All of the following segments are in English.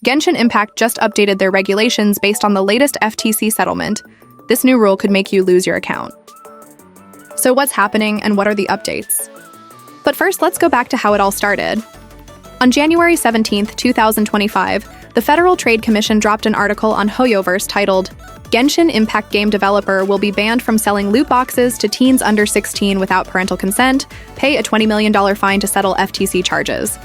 Genshin Impact just updated their regulations based on the latest FTC settlement. This new rule could make you lose your account. So what's happening and what are the updates? But first, let's go back to how it all started. On January 17, 2025, the Federal Trade Commission dropped an article on Hoyoverse titled, "Genshin Impact game developer will be banned from selling loot boxes to teens under 16 without parental consent, pay a $20 million fine to settle FTC charges."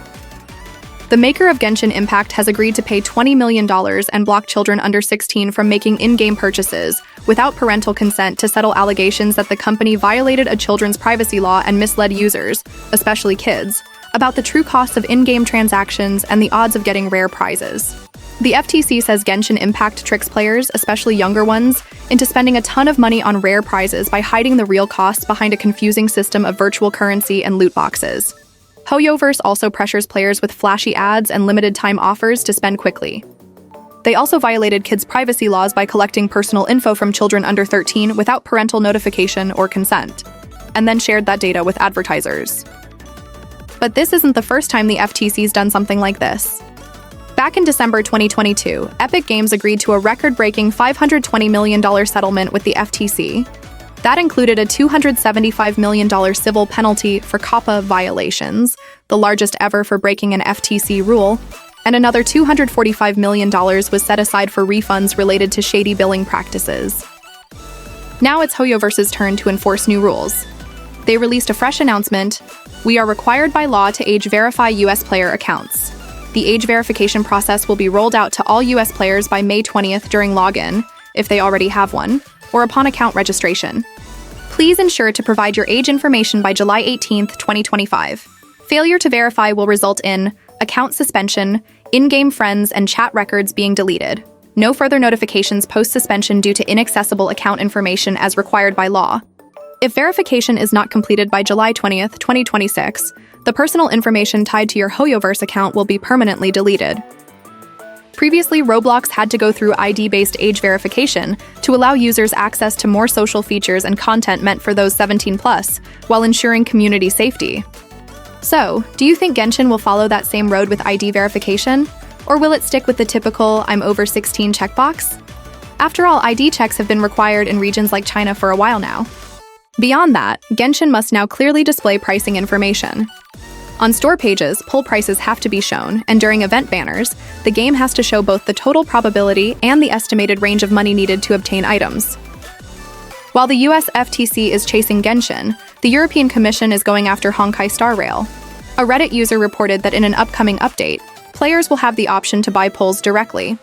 The maker of Genshin Impact has agreed to pay $20 million and block children under 16 from making in-game purchases without parental consent to settle allegations that the company violated a children's privacy law and misled users, especially kids, about the true costs of in-game transactions and the odds of getting rare prizes. The FTC says Genshin Impact tricks players, especially younger ones, into spending a ton of money on rare prizes by hiding the real costs behind a confusing system of virtual currency and loot boxes. Hoyoverse also pressures players with flashy ads and limited-time offers to spend quickly. They also violated kids' privacy laws by collecting personal info from children under 13 without parental notification or consent, and then shared that data with advertisers. But this isn't the first time the FTC's done something like this. Back in December 2022, Epic Games agreed to a record-breaking $520 million settlement with the FTC. That included a $275 million civil penalty for COPPA violations, the largest ever for breaking an FTC rule, and another $245 million was set aside for refunds related to shady billing practices. Now it's Hoyoverse's turn to enforce new rules. They released a fresh announcement: "We are required by law to age verify US player accounts. The age verification process will be rolled out to all US players by May 20th during login, if they already have one, or upon account registration. Please ensure to provide your age information by July 18, 2025. Failure to verify will result in account suspension, in-game friends and chat records being deleted. No further notifications post-suspension due to inaccessible account information as required by law. If verification is not completed by July 20th, 2026, the personal information tied to your Hoyoverse account will be permanently deleted." Previously, Roblox had to go through ID-based age verification to allow users access to more social features and content meant for those 17+, while ensuring community safety. So, do you think Genshin will follow that same road with ID verification? Or will it stick with the typical "I'm over 16" checkbox? After all, ID checks have been required in regions like China for a while now. Beyond that, Genshin must now clearly display pricing information. On store pages, pull prices have to be shown, and during event banners, the game has to show both the total probability and the estimated range of money needed to obtain items. While the US FTC is chasing Genshin, the European Commission is going after Honkai Star Rail. A Reddit user reported that in an upcoming update, players will have the option to buy pulls directly.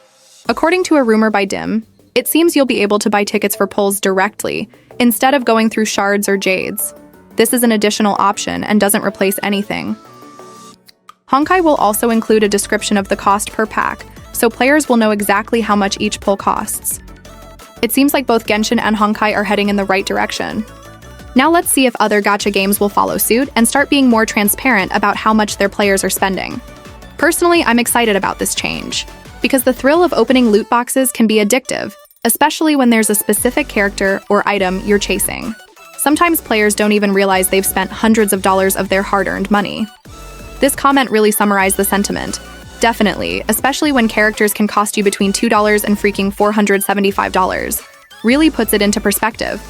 According to a rumor by Dim, it seems you'll be able to buy tickets for pulls directly, instead of going through shards or jades. This is an additional option and doesn't replace anything. Honkai will also include a description of the cost per pack, so players will know exactly how much each pull costs. It seems like both Genshin and Honkai are heading in the right direction. Now let's see if other gacha games will follow suit and start being more transparent about how much their players are spending. Personally, I'm excited about this change, because the thrill of opening loot boxes can be addictive, especially when there's a specific character or item you're chasing. Sometimes players don't even realize they've spent hundreds of dollars of their hard-earned money. This comment really summarized the sentiment. Definitely, especially when characters can cost you between $2 and freaking $475. Really puts it into perspective.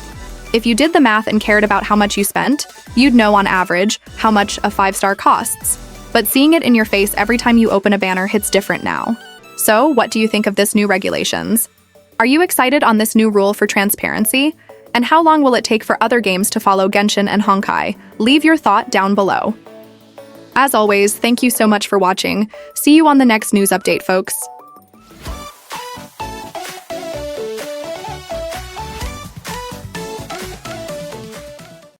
If you did the math and cared about how much you spent, you'd know on average how much a 5-star costs. But seeing it in your face every time you open a banner hits different now. So, what do you think of this new regulations? Are you excited on this new rule for transparency? And how long will it take for other games to follow Genshin and Honkai? Leave your thought down below. As always, thank you so much for watching. See you on the next news update, folks.